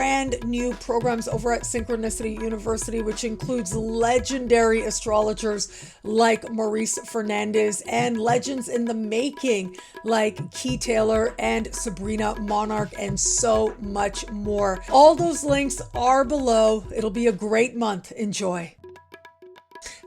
brand new programs over at Synchronicity University, which includes legendary astrologers like Maurice Fernandez and legends in the making like Key Taylor and Sabrina Monarch, and so much more. All those links are below. It'll be a great month. Enjoy.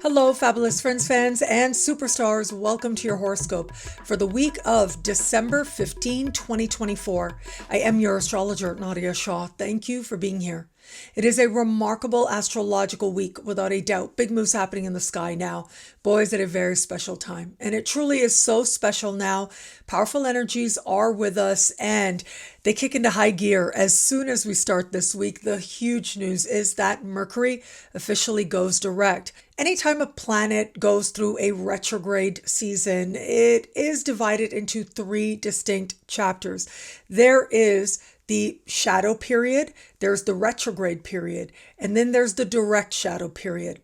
Hello, fabulous friends, fans, and superstars. Welcome to your horoscope for the week of December 15, 2024. I am your astrologer, Nadiya Shah. Thank you for being here. It is a remarkable astrological week, without a doubt. Big moves happening in the sky now. Boys, at a very special time. And it truly is so special now. Powerful energies are with us, and they kick into high gear as soon as we start this week. The huge news is that Mercury officially goes direct. Anytime a planet goes through a retrograde season, it is divided into three distinct chapters. There is the shadow period, there's the retrograde period, and then there's the direct shadow period.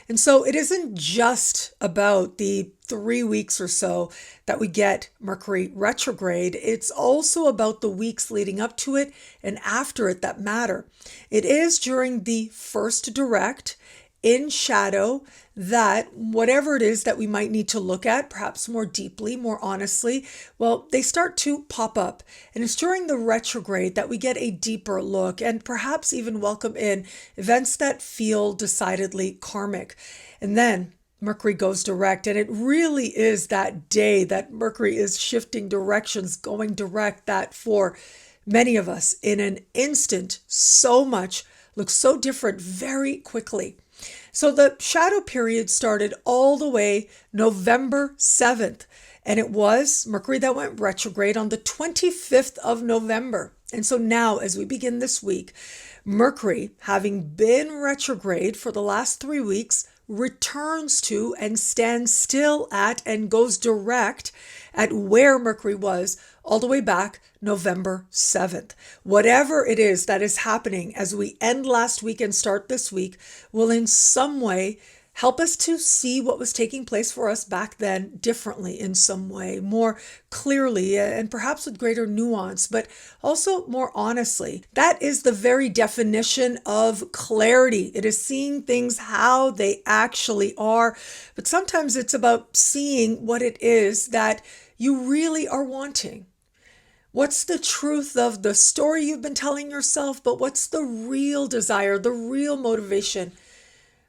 And so it isn't just about the 3 weeks or so that we get Mercury retrograde. It's also about the weeks leading up to it and after it that matter. It is during the first direct in shadow that whatever it is that we might need to look at, perhaps more deeply, more honestly, well, they start to pop up. And it's during the retrograde that we get a deeper look and perhaps even welcome in events that feel decidedly karmic. And then Mercury goes direct, and it really is that day that Mercury is shifting directions, going direct, that for many of us in an instant, so much looks so different very quickly. So the shadow period started all the way November 7th, and it was Mercury that went retrograde on the 25th of November. And so now, as we begin this week, Mercury, having been retrograde for the last 3 weeks, returns to and stands still at and goes direct at where Mercury was all the way back November 7th. Whatever it is that is happening as we end last week and start this week will in some way help us to see what was taking place for us back then differently in some way, more clearly and perhaps with greater nuance, but also more honestly. That is the very definition of clarity. It is seeing things how they actually are, but sometimes it's about seeing what it is that you really are wanting. What's the truth of the story you've been telling yourself, but what's the real desire, the real motivation?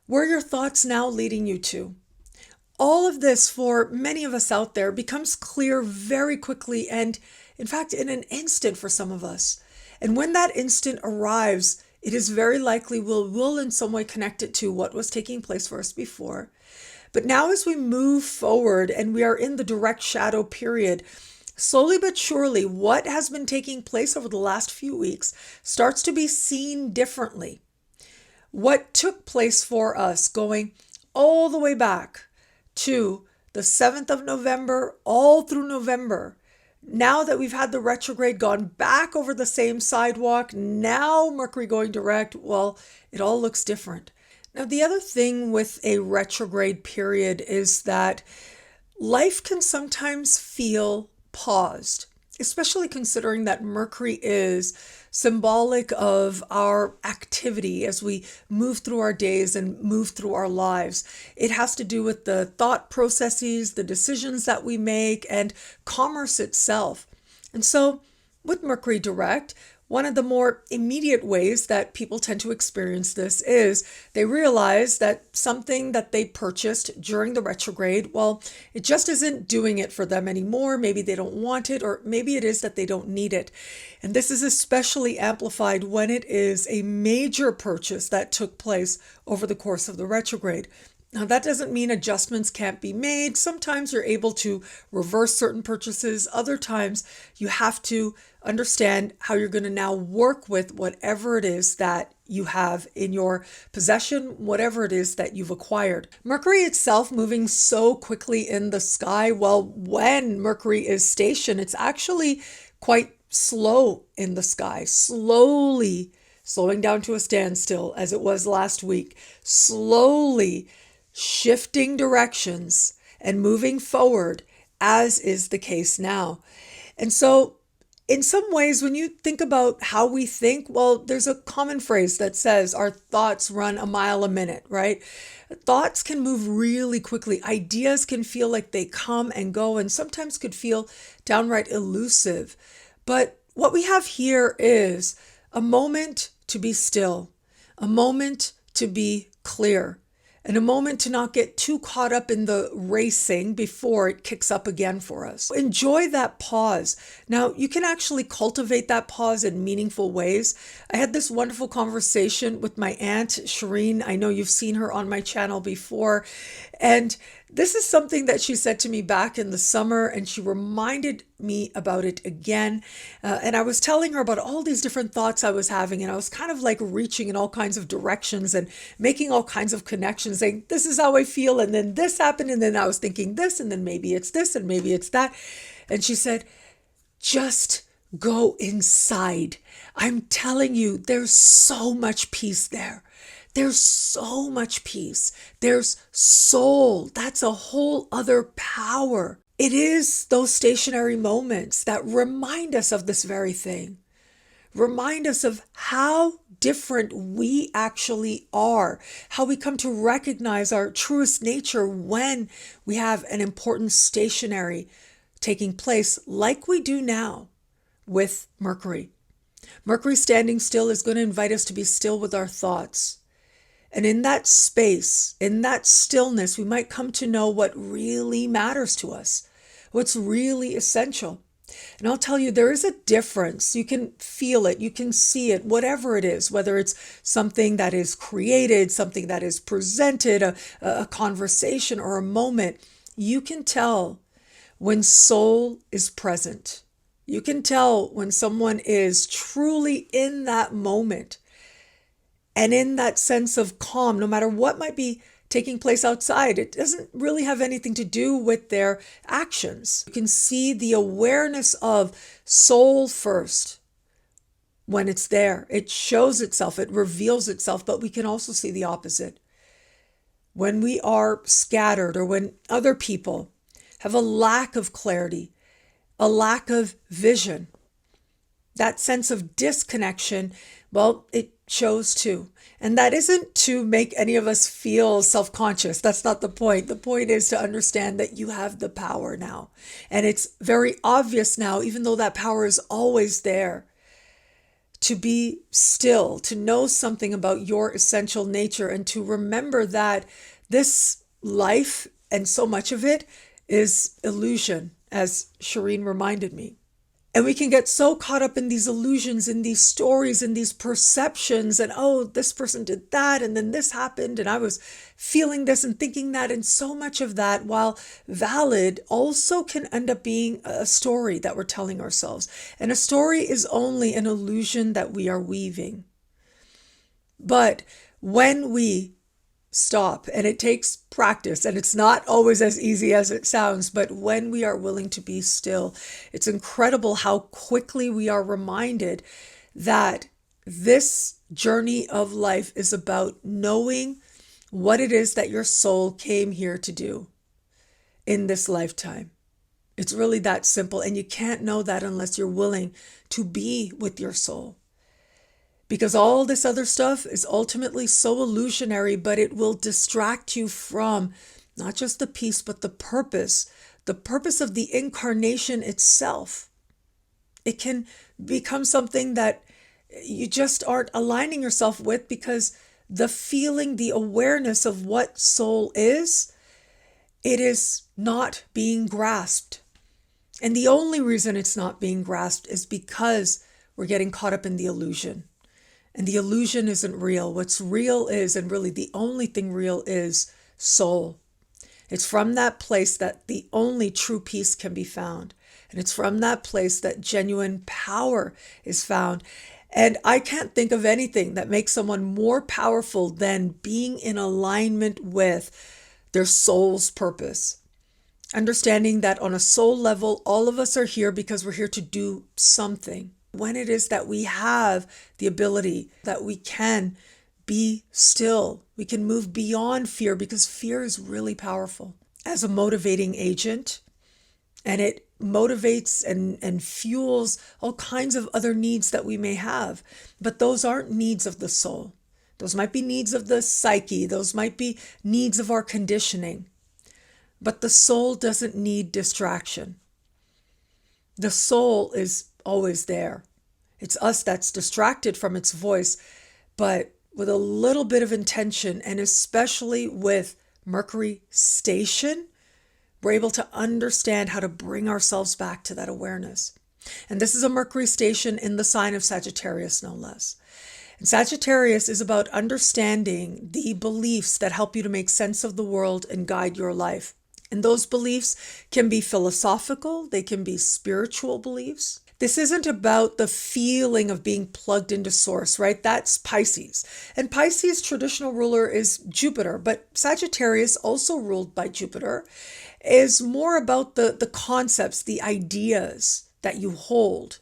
Where are your thoughts now leading you to? All of this for many of us out there becomes clear very quickly and, in fact, in an instant for some of us. And when that instant arrives, it is very likely we'll in some way connect it to what was taking place for us before. But now as we move forward and we are in the direct shadow period, slowly but surely, what has been taking place over the last few weeks starts to be seen differently. What took place for us going all the way back to the 7th of November, all through November. Now that we've had the retrograde gone back over the same sidewalk, now Mercury going direct, well, it all looks different. Now, the other thing with a retrograde period is that life can sometimes feel paused, especially considering that Mercury is symbolic of our activity as we move through our days and move through our lives. It has to do with the thought processes, the decisions that we make, and commerce itself. And so with Mercury direct, one of the more immediate ways that people tend to experience this is they realize that something that they purchased during the retrograde, well, it just isn't doing it for them anymore. Maybe they don't want it, or maybe it is that they don't need it. And this is especially amplified when it is a major purchase that took place over the course of the retrograde. Now, that doesn't mean adjustments can't be made. Sometimes you're able to reverse certain purchases. Other times you have to understand how you're going to now work with whatever it is that you have in your possession, whatever it is that you've acquired. Mercury itself moving so quickly in the sky, well, when Mercury is stationed, it's actually quite slow in the sky, slowly slowing down to a standstill as it was last week, slowly shifting directions and moving forward as is the case now. And so in some ways, when you think about how we think, well, there's a common phrase that says our thoughts run a mile a minute, right? Thoughts can move really quickly. Ideas can feel like they come and go, and sometimes could feel downright elusive. But what we have here is a moment to be still, a moment to be clear, and a moment to not get too caught up in the racing before it kicks up again for us. Enjoy that pause. Now, you can actually cultivate that pause in meaningful ways. I had this wonderful conversation with my aunt, Trine. I know you've seen her on my channel before. And this is something that she said to me back in the summer, and she reminded me about it again. And I was telling her about all these different thoughts I was having, and I was kind of like reaching in all kinds of directions and making all kinds of connections, saying, this is how I feel, and then this happened, and then I was thinking this, and then maybe it's this, and maybe it's that. And she said, just go inside. I'm telling you, there's so much peace there. There's so much peace. There's soul. That's a whole other power. It is those stationary moments that remind us of this very thing. Remind us of how different we actually are, how we come to recognize our truest nature when we have an important stationary taking place like we do now with Mercury. Mercury standing still is going to invite us to be still with our thoughts. And in that space, in that stillness, we might come to know what really matters to us, what's really essential. And I'll tell you, there is a difference. You can feel it, you can see it, whatever it is, whether it's something that is created, something that is presented, a conversation or a moment. You can tell when soul is present. You can tell when someone is truly in that moment. And in that sense of calm, no matter what might be taking place outside, it doesn't really have anything to do with their actions. You can see the awareness of soul first when it's there. It shows itself, it reveals itself, but we can also see the opposite. When we are scattered or when other people have a lack of clarity, a lack of vision, that sense of disconnection, well, it shows too. And that isn't to make any of us feel self-conscious. That's not the point. The point is to understand that you have the power now. And it's very obvious now, even though that power is always there, to be still, to know something about your essential nature, and to remember that this life and so much of it is illusion, as Shireen reminded me. And we can get so caught up in these illusions, in these stories, in these perceptions, and oh, this person did that, and then this happened, and I was feeling this and thinking that, and so much of that, while valid, also can end up being a story that we're telling ourselves. And a story is only an illusion that we are weaving. But when we stop, and it takes practice, and it's not always as easy as it sounds, but when we are willing to be still, it's incredible how quickly we are reminded that this journey of life is about knowing what it is that your soul came here to do in this lifetime. It's really that simple, and you can't know that unless you're willing to be with your soul. Because all this other stuff is ultimately so illusionary, but it will distract you from not just the peace, but the purpose of the incarnation itself. It can become something that you just aren't aligning yourself with, because the feeling, the awareness of what soul is, it is not being grasped. And the only reason it's not being grasped is because we're getting caught up in the illusion. And the illusion isn't real. What's real is, and really the only thing real is, soul. It's from that place that the only true peace can be found. And it's from that place that genuine power is found. And I can't think of anything that makes someone more powerful than being in alignment with their soul's purpose. Understanding that on a soul level, all of us are here because we're here to do something. When it is that we have the ability that we can be still, we can move beyond fear, because fear is really powerful as a motivating agent, and it motivates and fuels all kinds of other needs that we may have. But those aren't needs of the soul. Those might be needs of the psyche. Those might be needs of our conditioning. But the soul doesn't need distraction. The soul is always there. It's us that's distracted from its voice, but with a little bit of intention, and especially with Mercury station, we're able to understand how to bring ourselves back to that awareness. And this is a Mercury station in the sign of Sagittarius, no less. And Sagittarius is about understanding the beliefs that help you to make sense of the world and guide your life. And those beliefs can be philosophical, they can be spiritual beliefs. This isn't about the feeling of being plugged into source, right? That's Pisces. And Pisces' traditional ruler is Jupiter, but Sagittarius, also ruled by Jupiter, is more about the concepts, the ideas that you hold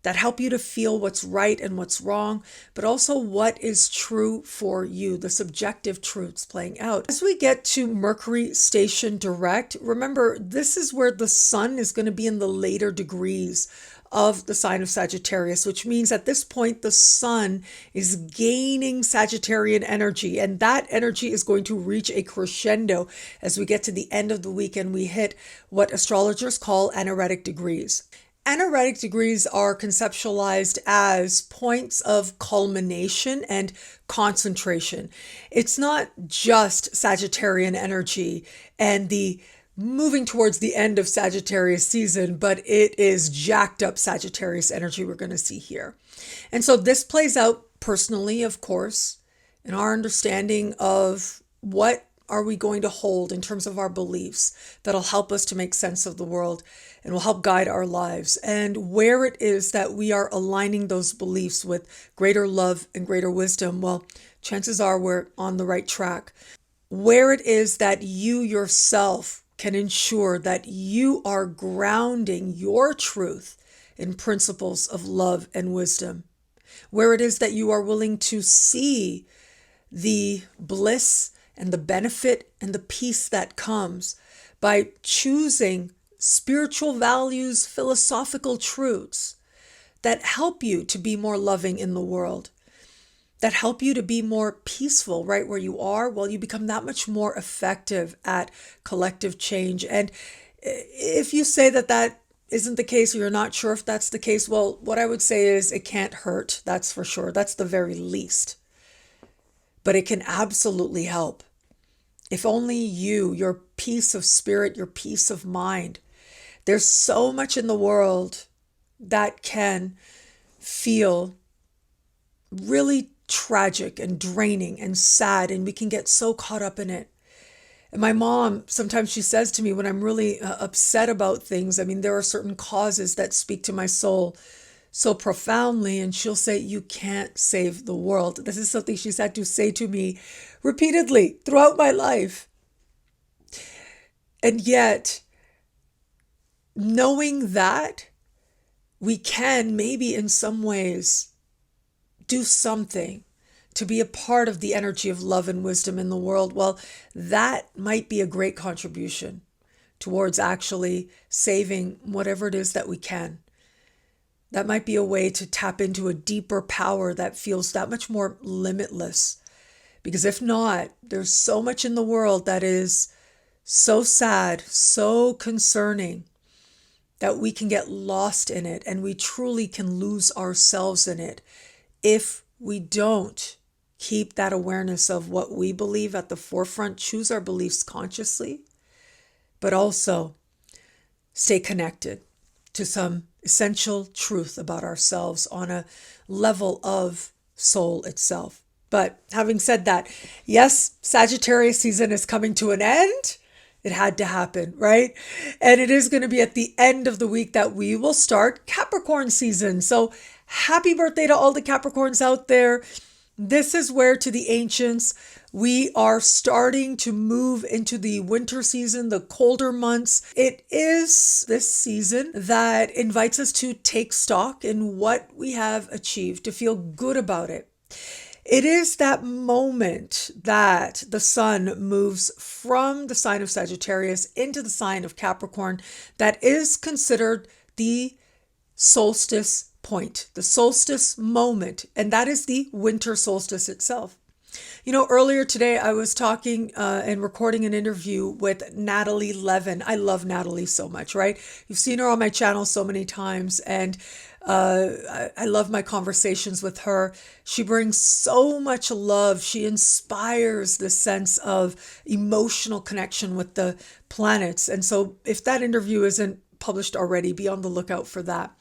that help you to feel what's right and what's wrong, but also what is true for you, the subjective truths playing out. As we get to Mercury station direct, remember, this is where the sun is going to be in the later degrees of the sign of Sagittarius, which means at this point, the sun is gaining Sagittarian energy, and that energy is going to reach a crescendo as we get to the end of the week and we hit what astrologers call anaretic degrees. Anaretic degrees are conceptualized as points of culmination and concentration. It's not just Sagittarian energy and the moving towards the end of Sagittarius season, but it is jacked up Sagittarius energy we're going to see here. And so this plays out personally, of course, in our understanding of what are we going to hold in terms of our beliefs that'll help us to make sense of the world and will help guide our lives, and where it is that we are aligning those beliefs with greater love and greater wisdom. Well, chances are we're on the right track. Where it is that you yourself can ensure that you are grounding your truth in principles of love and wisdom. Where it is that you are willing to see the bliss and the benefit and the peace that comes by choosing spiritual values, philosophical truths that help you to be more loving in the world, that help you to be more peaceful right where you are. Well, you become that much more effective at collective change. And if you say that that isn't the case, or you're not sure if that's the case, well, what I would say is it can't hurt. That's for sure. That's the very least. But it can absolutely help. If only you, your peace of spirit, your peace of mind. There's so much in the world that can feel really tragic and draining and sad, and we can get so caught up in it. And my mom, sometimes she says to me when I'm really upset about things, I mean, there are certain causes that speak to my soul so profoundly, and she'll say, you can't save the world. This is something she's had to say to me repeatedly throughout my life. And yet, knowing that we can maybe in some ways do something to be a part of the energy of love and wisdom in the world, well, that might be a great contribution towards actually saving whatever it is that we can. That might be a way to tap into a deeper power that feels that much more limitless. Because if not, there's so much in the world that is so sad, so concerning, that we can get lost in it, and we truly can lose ourselves in it if we don't keep that awareness of what we believe at the forefront, choose our beliefs consciously, but also stay connected to some essential truth about ourselves on a level of soul itself. But having said that, yes, Sagittarius season is coming to an end. It had to happen, right? And it is going to be at the end of the week that we will start Capricorn season. So happy birthday to all the Capricorns out there. This is where, to the ancients, we are starting to move into the winter season, the colder months. It is this season that invites us to take stock in what we have achieved, to feel good about it. It is that moment that the sun moves from the sign of Sagittarius into the sign of Capricorn that is considered the solstice point, the solstice moment, and that is the winter solstice itself. You know, earlier today I was talking and recording an interview with Natalie Levin. I love Natalie so much, right? You've seen her on my channel so many times, and I love my conversations with her. She brings so much love. She inspires this sense of emotional connection with the planets. And so if that interview isn't published already, be on the lookout for that.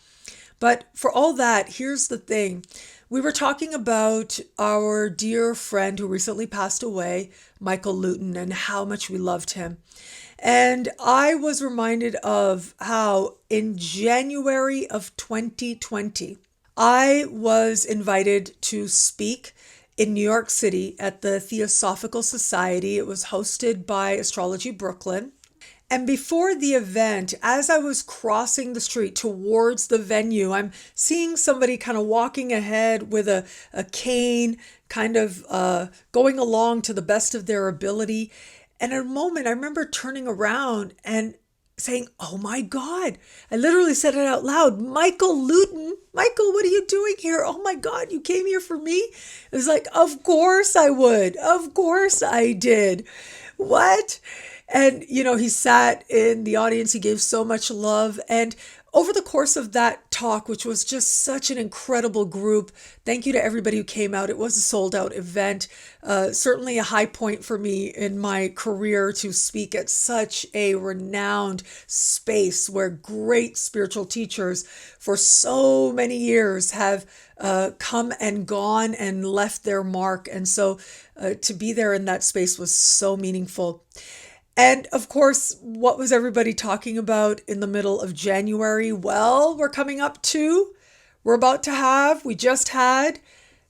But for all that, here's the thing. We were talking about our dear friend who recently passed away, Michael Luton, and how much we loved him. And I was reminded of how in January of 2020, I was invited to speak in New York City at the Theosophical Society. It was hosted by Astrology Brooklyn. And before the event, as I was crossing the street towards the venue, I'm seeing somebody kind of walking ahead with a cane, kind of going along to the best of their ability. And at a moment, I remember turning around and saying, "Oh my God." I literally said it out loud. "Michael Luton, Michael, what are you doing here? Oh my God, you came here for me?" It was like, of course I would. Of course I did. What? And, you know, he sat in the audience. He gave so much love. And over the course of that talk, which was just such an incredible group, thank you to everybody who came out. It was a sold out event. Certainly a high point for me in my career to speak at such a renowned space where great spiritual teachers for so many years have come and gone and left their mark. And so to be there in that space was so meaningful. And of course, what was everybody talking about in the middle of January? Well, we just had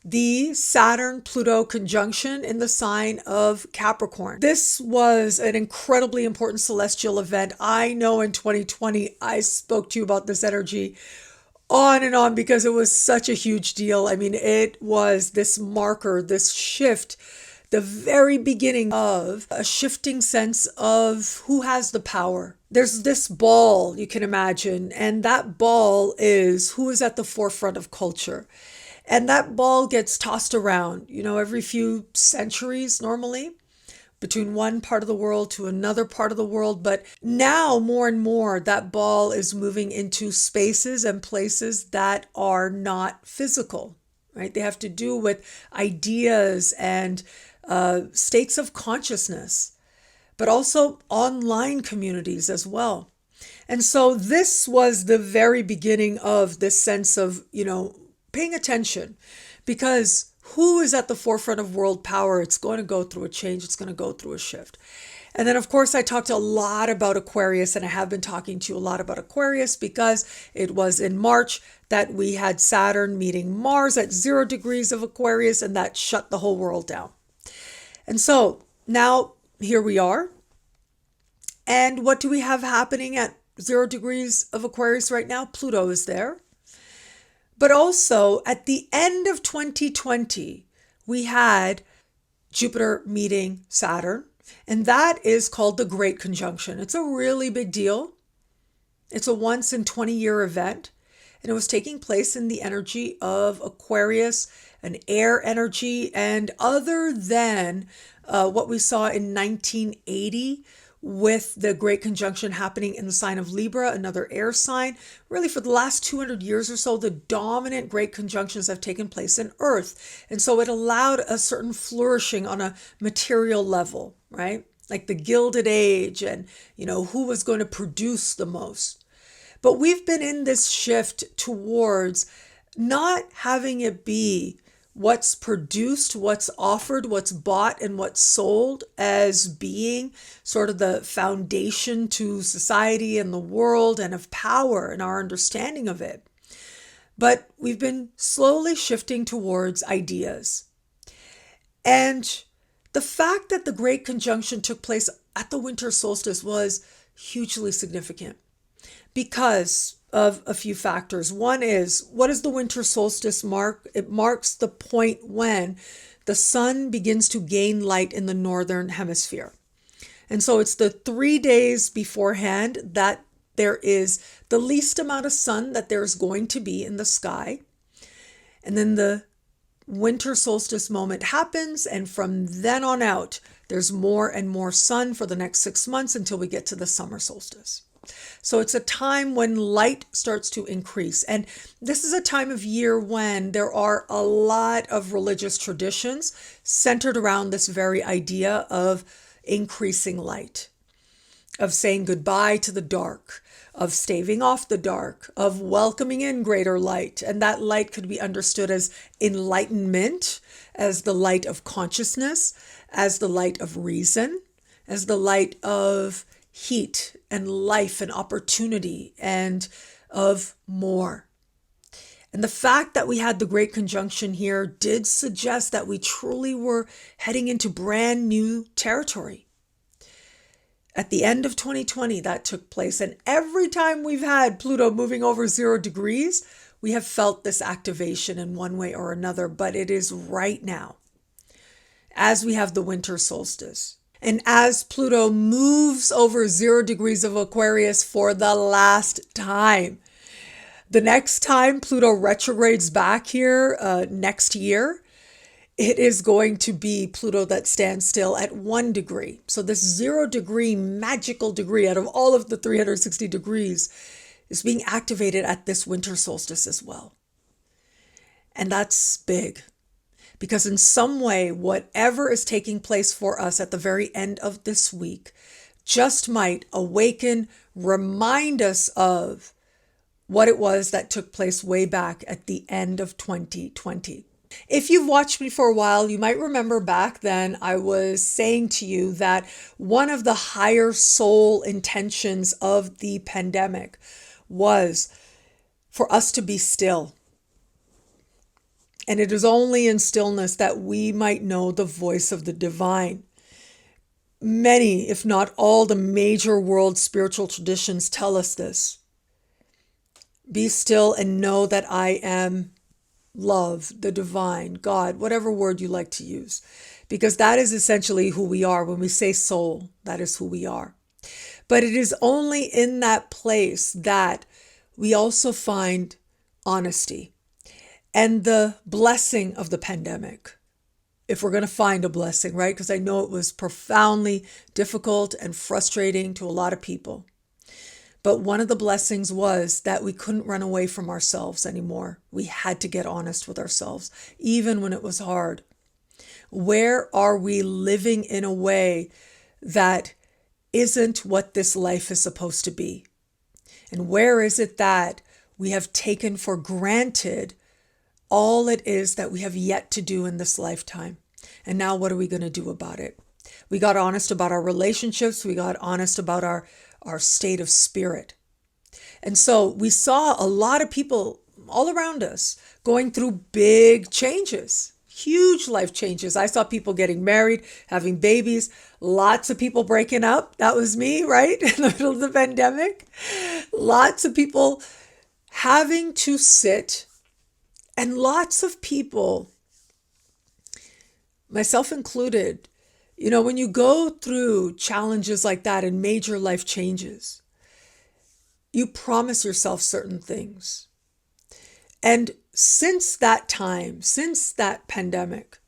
the Saturn-Pluto conjunction in the sign of Capricorn. This was an incredibly important celestial event. I know in 2020, I spoke to you about this energy on and on because it was such a huge deal. I mean, it was this marker, this shift, the very beginning of a shifting sense of who has the power. There's this ball you can imagine, and that ball is who is at the forefront of culture. And that ball gets tossed around, you know, every few centuries normally, between one part of the world to another part of the world. But now more and more, that ball is moving into spaces and places that are not physical, right? They have to do with ideas and states of consciousness, but also online communities as well. And so this was the very beginning of this sense of, you know, paying attention, because who is at the forefront of world power? It's going to go through a change. It's going to go through a shift. And then, of course, I talked a lot about Aquarius, and I have been talking to you a lot about Aquarius because it was in March that we had Saturn meeting Mars at 0 degrees of Aquarius, and that shut the whole world down. And so now here we are. And what do we have happening at 0 degrees of Aquarius right now? Pluto is there. But also at the end of 2020, we had Jupiter meeting Saturn, and that is called the Great Conjunction. It's a really big deal. It's a once in 20-year event, and it was taking place in the energy of Aquarius, an air energy. And other than what we saw in 1980 with the Great Conjunction happening in the sign of Libra, another air sign, really for the last 200 years or so, the dominant Great Conjunctions have taken place in Earth. And so it allowed a certain flourishing on a material level, right? Like the Gilded Age and, you know, who was going to produce the most. But we've been in this shift towards not having it be what's produced, what's offered, what's bought, and what's sold as being sort of the foundation to society and the world and of power and our understanding of it. But we've been slowly shifting towards ideas. And the fact that the Great Conjunction took place at the winter solstice was hugely significant because of a few factors. One is, what does the winter solstice mark? It marks the point when the sun begins to gain light in the northern hemisphere. And so it's the 3 days beforehand that there is the least amount of sun that there's going to be in the sky. And then the winter solstice moment happens, and from then on out, there's more and more sun for the next 6 months until we get to the summer solstice. So it's a time when light starts to increase. And this is a time of year when there are a lot of religious traditions centered around this very idea of increasing light, of saying goodbye to the dark, of staving off the dark, of welcoming in greater light. And that light could be understood as enlightenment, as the light of consciousness, as the light of reason, as the light of heat and life and opportunity and of more. And the fact that we had the Great Conjunction here did suggest that we truly were heading into brand new territory. At the end of 2020, that took place. And every time we've had Pluto moving over 0 degrees, we have felt this activation in one way or another. But it is right now, as we have the winter solstice. And as Pluto moves over 0 degrees of Aquarius for the last time. The next time Pluto retrogrades back here next year, it is going to be Pluto that stands still at 1 degree. So this 0 degree magical degree out of all of the 360 degrees is being activated at this winter solstice as well. And that's big. Because in some way, whatever is taking place for us at the very end of this week just might awaken, remind us of what it was that took place way back at the end of 2020. If you've watched me for a while, you might remember back then I was saying to you that one of the higher soul intentions of the pandemic was for us to be still. And it is only in stillness that we might know the voice of the divine. Many, if not all, the major world spiritual traditions tell us this. Be still and know that I am love, the divine, God, whatever word you like to use. Because that is essentially who we are. When we say soul, that is who we are. But it is only in that place that we also find honesty. And the blessing of the pandemic, if we're going to find a blessing, right? Because I know it was profoundly difficult and frustrating to a lot of people. But one of the blessings was that we couldn't run away from ourselves anymore. We had to get honest with ourselves, even when it was hard. Where are we living in a way that isn't what this life is supposed to be? And where is it that we have taken for granted all it is that we have yet to do in this lifetime? And now what are we going to do about it? We got honest about our relationships. We got honest about our state of spirit. And so we saw a lot of people all around us going through big changes, huge life changes. I saw people getting married, having babies, lots of people breaking up. That was me, right? In the middle of the pandemic. Lots of people having to sit. And lots of people, myself included, when you go through challenges like that and major life changes, you promise yourself certain things. And since that time, since that pandemic,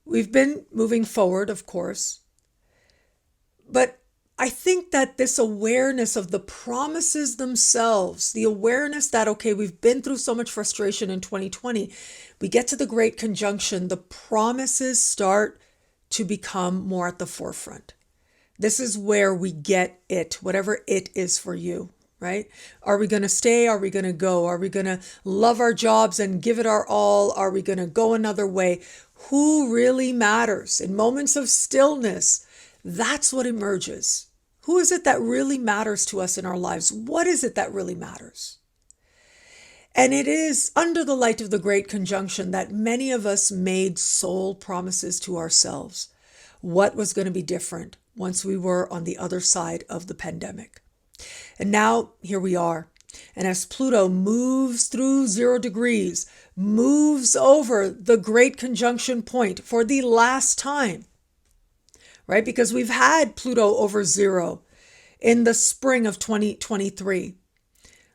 we've been moving forward, of course. But I think that this awareness of the promises themselves, the awareness that, okay, we've been through so much frustration in 2020, we get to the Great Conjunction, the promises start to become more at the forefront. This is where we get it, whatever it is for you, right? Are we going to stay? Are we going to go? Are we going to love our jobs and give it our all? Are we going to go another way? Who really matters? In moments of stillness, that's what emerges. Who is it that really matters to us in our lives? What is it that really matters? And it is under the light of the Great Conjunction that many of us made soul promises to ourselves. What was going to be different once we were on the other side of the pandemic? And now here we are. And as Pluto moves through 0 degrees, moves over the great conjunction point for the last time, right? Because we've had Pluto over 0 in the spring of 2023.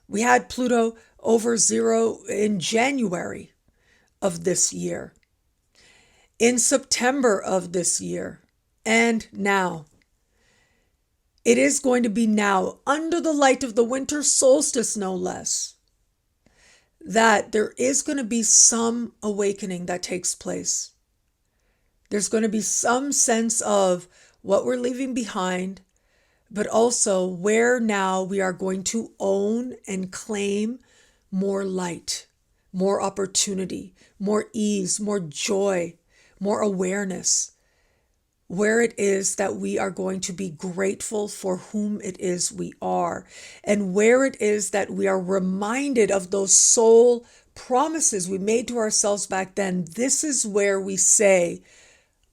We had Pluto over 0 in January of this year, in September of this year, and now. It is going to be now, under the light of the winter solstice, no less, that there is going to be some awakening that takes place. There's going to be some sense of what we're leaving behind, but also where now we are going to own and claim more light, more opportunity, more ease, more joy, more awareness. Where it is that we are going to be grateful for whom it is we are, and where it is that we are reminded of those soul promises we made to ourselves back then. This is where we say,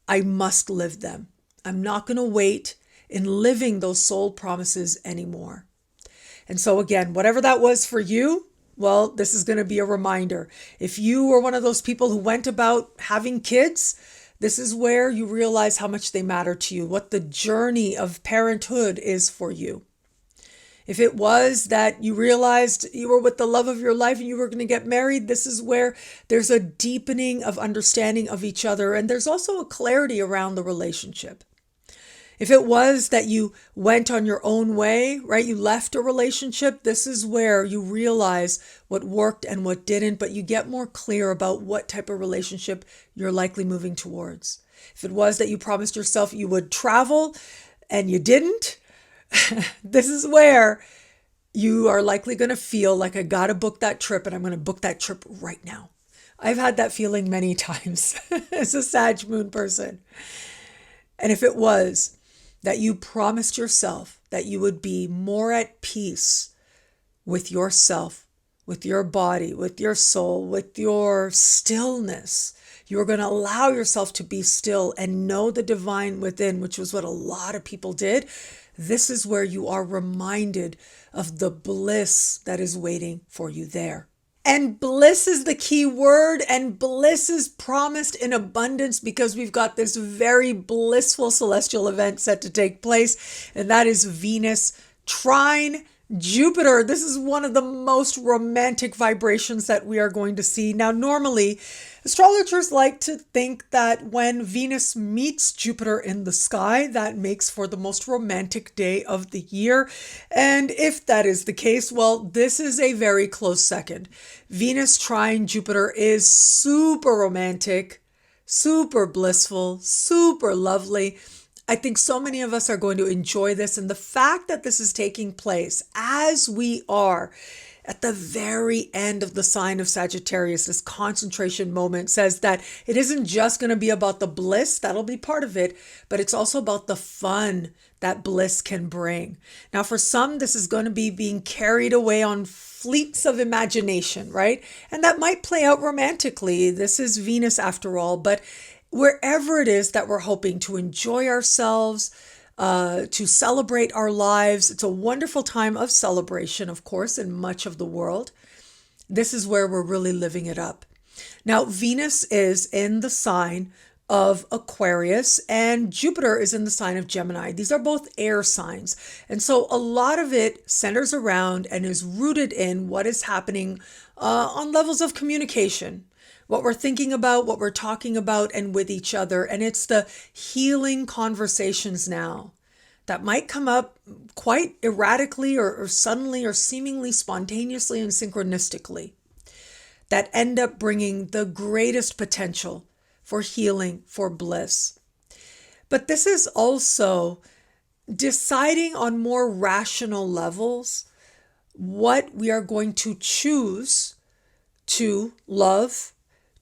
I must live them. I'm not going to wait in living those soul promises anymore. And so again, whatever that was for you, well, this is going to be a reminder. If you were one of those people who went about having kids, this is where you realize how much they matter to you, what the journey of parenthood is for you. If it was that you realized you were with the love of your life and you were going to get married, this is where there's a deepening of understanding of each other, and there's also a clarity around the relationship. If it was that you went on your own way, right, you left a relationship, this is where you realize what worked and what didn't, but you get more clear about what type of relationship you're likely moving towards. If it was that you promised yourself you would travel and you didn't, this is where you are likely going to feel like, I got to book that trip, and I'm going to book that trip right now. I've had that feeling many times as a Sag moon person. And if it was that you promised yourself that you would be more at peace with yourself, with your body, with your soul, with your stillness, you were going to allow yourself to be still and know the divine within, which was what a lot of people did. This is where you are reminded of the bliss that is waiting for you there. And bliss is the key word, and bliss is promised in abundance because we've got this very blissful celestial event set to take place, and that is Venus trine Jupiter. This is one of the most romantic vibrations that we are going to see. Now, normally, astrologers like to think that when Venus meets Jupiter in the sky, that makes for the most romantic day of the year. And if that is the case, well, this is a very close second. Venus trine Jupiter is super romantic, super blissful, super lovely. I think so many of us are going to enjoy this. And the fact that this is taking place as we are at the very end of the sign of Sagittarius, this concentration moment, says that it isn't just going to be about the bliss, that'll be part of it, but it's also about the fun that bliss can bring. Now, for some, this is going to be being carried away on fleets of imagination, right? And that might play out romantically. This is Venus after all, but wherever it is that we're hoping to enjoy ourselves, to celebrate our lives, it's a wonderful time of celebration, of course, in much of the world. This is where we're really living it up. Now, Venus is in the sign of Aquarius and Jupiter is in the sign of Gemini. These are both air signs. And so a lot of it centers around and is rooted in what is happening on levels of communication, what we're thinking about, what we're talking about, and with each other. And it's the healing conversations now that might come up quite erratically or suddenly or seemingly spontaneously and synchronistically that end up bringing the greatest potential for healing, for bliss. But this is also deciding on more rational levels what we are going to choose to love,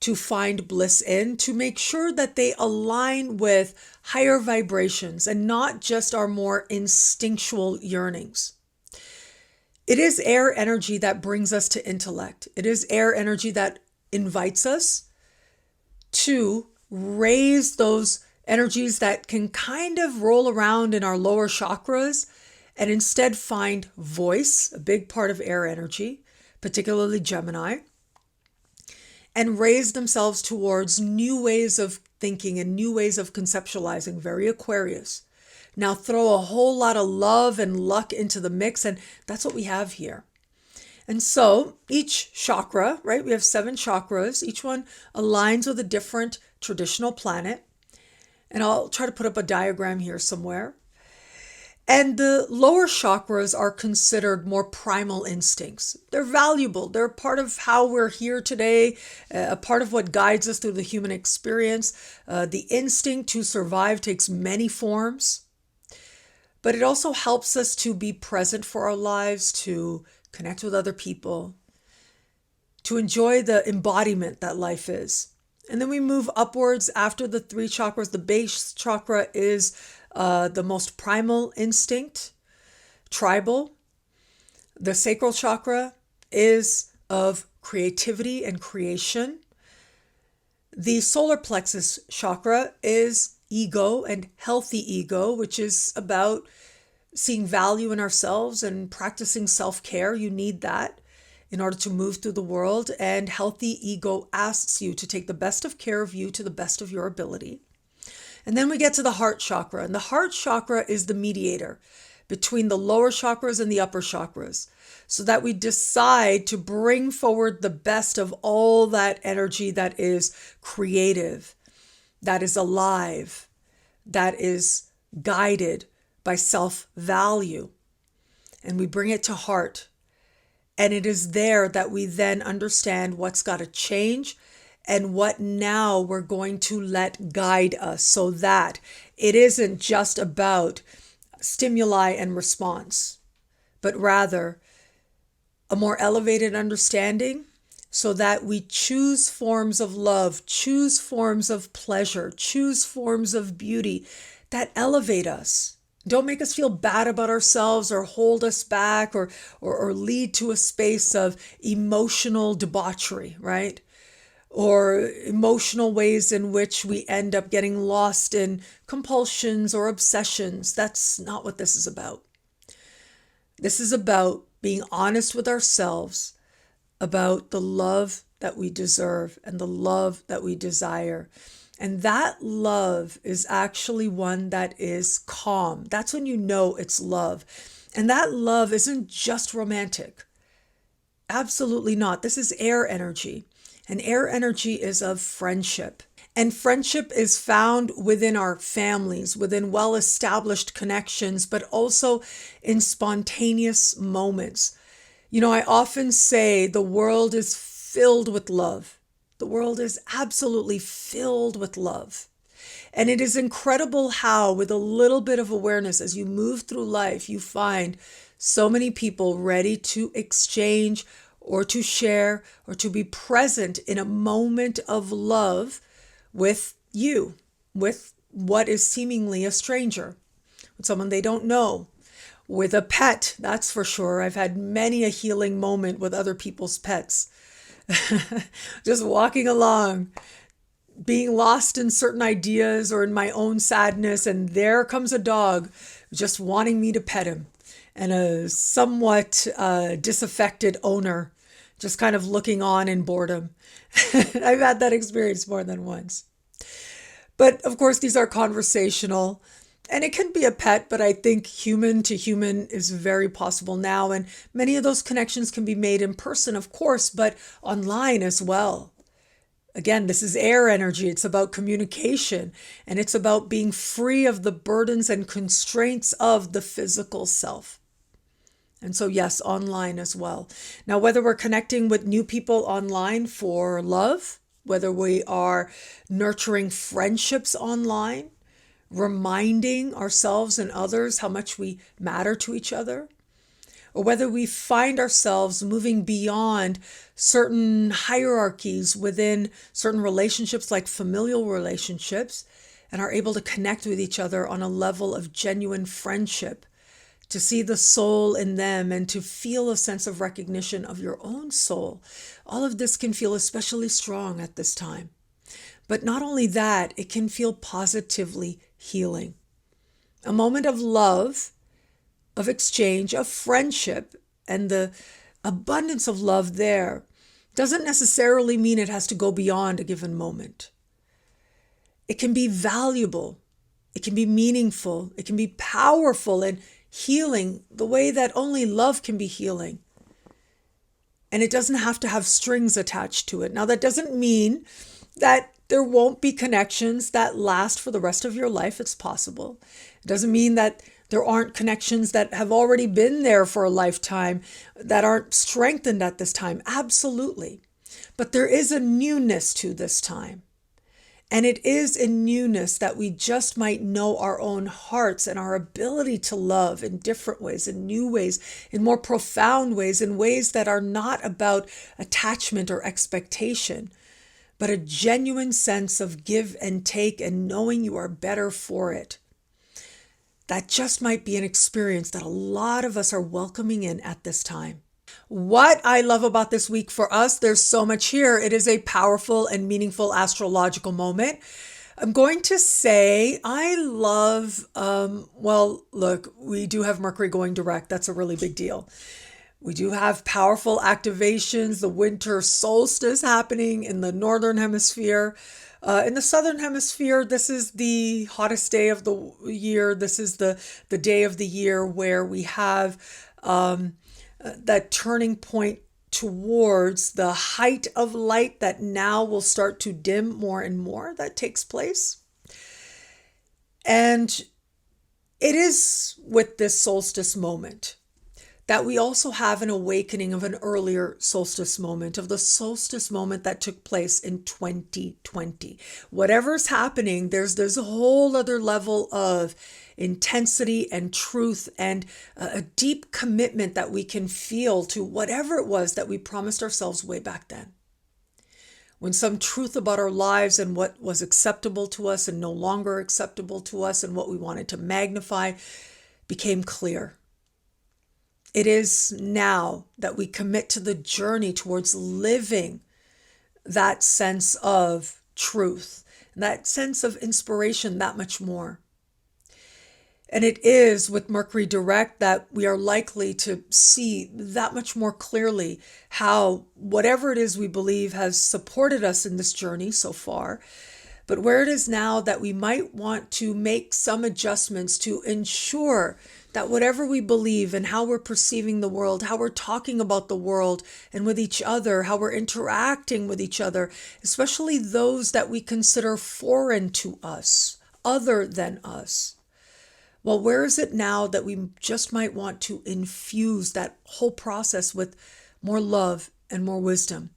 to find bliss in, to make sure that they align with higher vibrations and not just our more instinctual yearnings. It is air energy that brings us to intellect. It is air energy that invites us to raise those energies that can kind of roll around in our lower chakras and instead find voice, a big part of air energy, particularly Gemini, and raise themselves towards new ways of thinking and new ways of conceptualizing, very Aquarius. Now throw a whole lot of love and luck into the mix, and that's what we have here. And so each chakra, right, we have 7 chakras, each one aligns with a different traditional planet. And I'll try to put up a diagram here somewhere. And the lower chakras are considered more primal instincts. They're valuable. They're part of how we're here today, a part of what guides us through the human experience. The instinct to survive takes many forms, but it also helps us to be present for our lives, to connect with other people, to enjoy the embodiment that life is. And then we move upwards after the 3 chakras. The base chakra is the most primal instinct, tribal. The sacral chakra is of creativity and creation. The solar plexus chakra is ego and healthy ego, which is about seeing value in ourselves and practicing self-care. You need that in order to move through the world. And healthy ego asks you to take the best of care of you to the best of your ability. And then we get to the heart chakra. And the heart chakra is the mediator between the lower chakras and the upper chakras, so that we decide to bring forward the best of all that energy that is creative, that is alive, that is guided by self-value. And we bring it to heart. And it is there that we then understand what's got to change and what now we're going to let guide us, so that it isn't just about stimuli and response, but rather a more elevated understanding, so that we choose forms of love, choose forms of pleasure, choose forms of beauty that elevate us. Don't make us feel bad about ourselves or hold us back or lead to a space of emotional debauchery, right? Or emotional ways in which we end up getting lost in compulsions or obsessions. That's not what this is about. This is about being honest with ourselves about the love that we deserve and the love that we desire. And that love is actually one that is calm. That's when you know it's love. And that love isn't just romantic. Absolutely not. This is air energy. And air energy is of friendship. And friendship is found within our families, within well-established connections, but also in spontaneous moments. You know, I often say the world is filled with love. The world is absolutely filled with love. And it is incredible how, with a little bit of awareness, as you move through life, you find so many people ready to exchange or to share or to be present in a moment of love with you, with what is seemingly a stranger, with someone they don't know, with a pet, that's for sure. I've had many a healing moment with other people's pets. Just walking along, being lost in certain ideas or in my own sadness, and there comes a dog just wanting me to pet him, and a somewhat disaffected owner just kind of looking on in boredom. I've had that experience more than once. But of course, these are conversational, and it can be a pet, but I think human to human is very possible now. And many of those connections can be made in person, of course, but online as well. Again, this is air energy. It's about communication, and it's about being free of the burdens and constraints of the physical self. And so, yes, online as well. Now, whether we're connecting with new people online for love, whether we are nurturing friendships online, reminding ourselves and others how much we matter to each other, or whether we find ourselves moving beyond certain hierarchies within certain relationships, like familial relationships, and are able to connect with each other on a level of genuine friendship, to see the soul in them and to feel a sense of recognition of your own soul. All of this can feel especially strong at this time. But not only that, it can feel positively healing. A moment of love of exchange, of friendship, and the abundance of love there doesn't necessarily mean it has to go beyond a given moment. It can be valuable, it can be meaningful, it can be powerful and healing the way that only love can be healing. And it doesn't have to have strings attached to it. Now, that doesn't mean that there won't be connections that last for the rest of your life. It's possible. It doesn't mean that there aren't connections that have already been there for a lifetime that aren't strengthened at this time. Absolutely. But there is a newness to this time. And it is in newness that we just might know our own hearts and our ability to love in different ways, in new ways, in more profound ways, in ways that are not about attachment or expectation, but a genuine sense of give and take and knowing you are better for it. That just might be an experience that a lot of us are welcoming in at this time. What I love about this week for us, there's so much here. It is a powerful and meaningful astrological moment. I'm going to say I love, look, we do have Mercury going direct. That's a really big deal. We do have powerful activations, the winter solstice happening in the northern hemisphere. In the southern hemisphere, this is the hottest day of the year. This is the day of the year where we have that turning point towards the height of light that now will start to dim more and more. That takes place. And it is with this solstice moment that we also have an awakening of an earlier solstice moment, of the solstice moment that took place in 2020. Whatever's happening, there's a whole other level of intensity and truth and a deep commitment that we can feel to whatever it was that we promised ourselves way back then. When some truth about our lives and what was acceptable to us and no longer acceptable to us and what we wanted to magnify became clear. It is now that we commit to the journey towards living that sense of truth, that sense of inspiration that much more. And it is with Mercury Direct that we are likely to see that much more clearly how whatever it is we believe has supported us in this journey so far, but where it is now that we might want to make some adjustments to ensure that whatever we believe and how we're perceiving the world, how we're talking about the world and with each other, how we're interacting with each other, especially those that we consider foreign to us, other than us. Well, where is it now that we just might want to infuse that whole process with more love and more wisdom?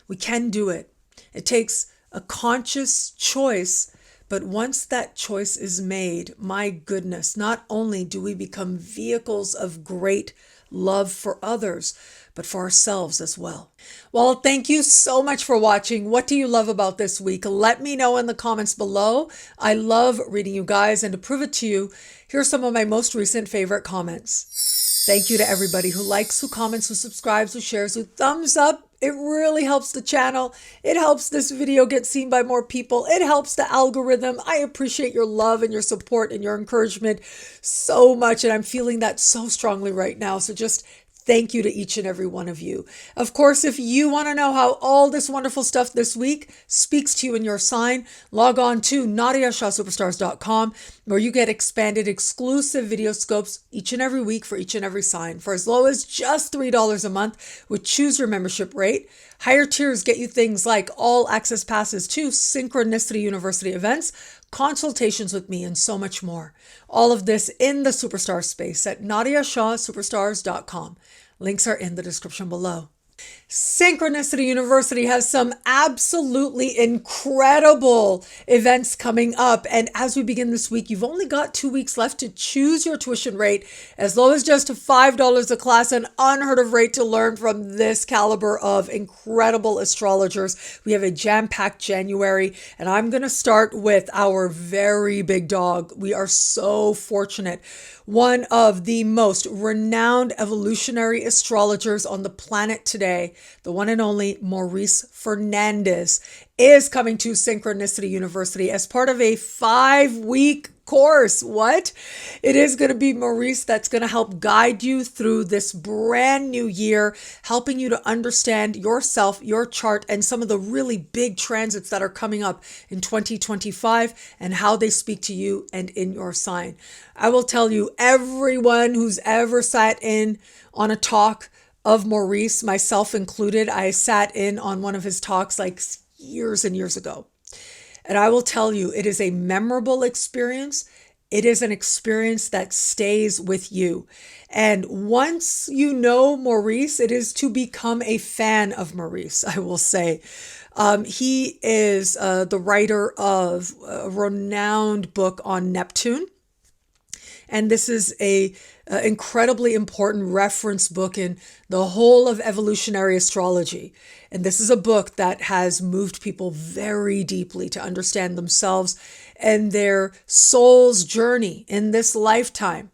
We can do it. It takes a conscious choice. But once that choice is made, my goodness, not only do we become vehicles of great love for others, but for ourselves as well. Well, thank you so much for watching. What do you love about this week? Let me know in the comments below. I love reading you guys, and to prove it to you, here are some of my most recent favorite comments. Thank you to everybody who likes, who comments, who subscribes, who shares, who thumbs up. It really helps the channel. It helps this video get seen by more people. It helps the algorithm. I appreciate your love and your support and your encouragement so much. And I'm feeling that so strongly right now. So just thank you to each and every one of you. Of course, if you want to know how all this wonderful stuff this week speaks to you in your sign, log on to NadiyaShahSuperstars.com, where you get expanded exclusive video scopes each and every week for each and every sign for as low as just $3 a month with choose your membership rate. Higher tiers get you things like all access passes to Synchronicity University events, consultations with me, and so much more. All of this in the superstar space at NadiyaShahSuperstars.com. Links are in the description below. Synchronicity University has some absolutely incredible events coming up. And as we begin this week, you've only got 2 weeks left to choose your tuition rate as low as just $5 a class, an unheard of rate to learn from this caliber of incredible astrologers. We have a jam-packed January, and I'm going to start with our very big dog. We are so fortunate. One of the most renowned evolutionary astrologers on the planet today today, the one and only Maurice Fernandez is coming to Synchronicity University as part of a 5-week course. What? It is going to be Maurice that's going to help guide you through this brand new year, helping you to understand yourself, your chart, and some of the really big transits that are coming up in 2025 and how they speak to you and in your sign. I will tell you, everyone who's ever sat in on a talk of Maurice, myself included, I sat in on one of his talks like years and years ago. And I will tell you, it is a memorable experience. It is an experience that stays with you. And once you know Maurice, it is to become a fan of Maurice, I will say. He is the writer of a renowned book on Neptune. And this is a incredibly important reference book in the whole of evolutionary astrology. And this is a book that has moved people very deeply to understand themselves and their soul's journey in this lifetime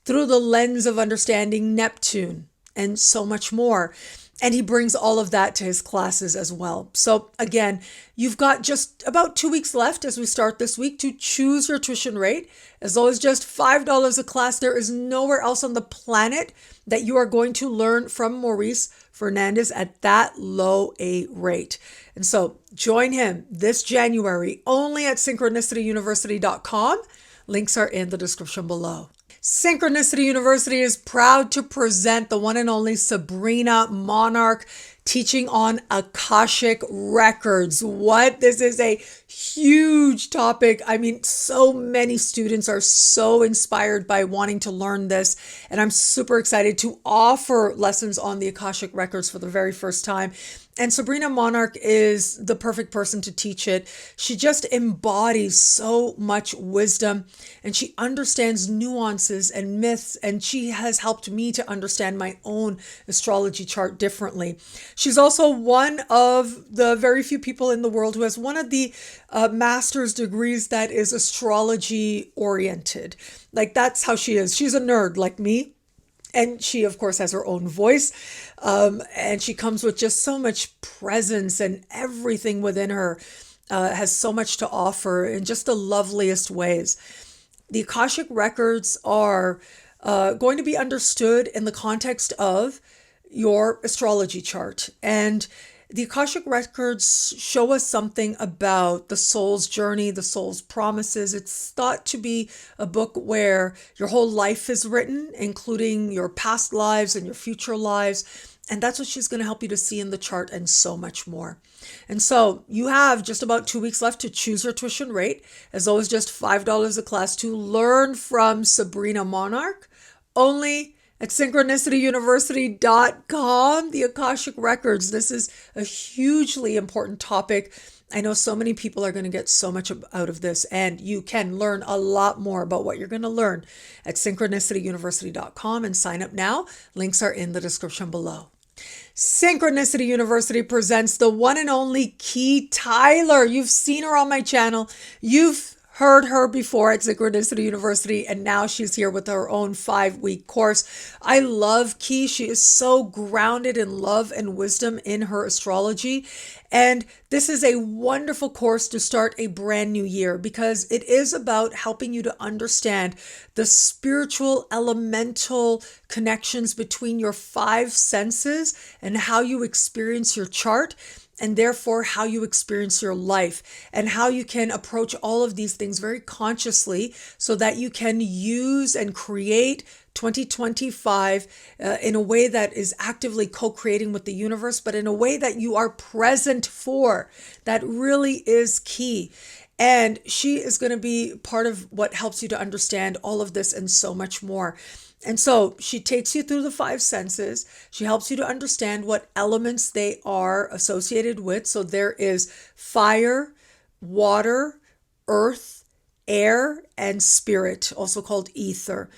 through the lens of understanding Neptune and so much more. And he brings all of that to his classes as well. So again, you've got just about 2 weeks left as we start this week to choose your tuition rate. As low as just $5 a class. There is nowhere else on the planet that you are going to learn from Maurice Fernandez at that low a rate. And so join him this January only at synchronicityuniversity.com. Links are in the description below. Synchronicity University is proud to present the one and only Sabrina Monarch teaching on Akashic Records. What? This is a huge topic. I mean, so many students are so inspired by wanting to learn this, and I'm super excited to offer lessons on the Akashic Records for the very first time. And Sabrina Monarch is the perfect person to teach it. She just embodies so much wisdom, and she understands nuances and myths, and she has helped me to understand my own astrology chart differently. She's also one of the very few people in the world who has one of the master's degrees that is astrology oriented. Like, that's how she is. She's a nerd like me. And she, of course, has her own voice, and she comes with just so much presence, and everything within her has so much to offer in just the loveliest ways. The Akashic Records are going to be understood in the context of your astrology chart. And the Akashic Records show us something about the soul's journey, the soul's promises. It's thought to be a book where your whole life is written, including your past lives and your future lives. And that's what she's going to help you to see in the chart, and so much more. And so you have just about 2 weeks left to choose your tuition rate, as low as just $5 a class, to learn from Sabrina Monarch, only at synchronicityuniversity.com, the Akashic Records. This is a hugely important topic. I know so many people are going to get so much out of this, and you can learn a lot more about what you're going to learn at synchronicityuniversity.com, and sign up now. Links are in the description below. Synchronicity University presents the one and only Key Tyler. You've seen her on my channel. You've heard her before at Synchronicity University, and now she's here with her own 5-week course. I love Key. She is so grounded in love and wisdom in her astrology. And this is a wonderful course to start a brand new year, because it is about helping you to understand the spiritual elemental connections between your 5 senses and how you experience your chart, and therefore how you experience your life, and how you can approach all of these things very consciously so that you can use and create 2025 in a way that is actively co-creating with the universe, but in a way that you are present for. That really is key. And she is going to be part of what helps you to understand all of this and so much more. And so she takes you through the 5 senses. She helps you to understand what elements they are associated with. So there is fire, water, earth, air, and spirit, also called ether.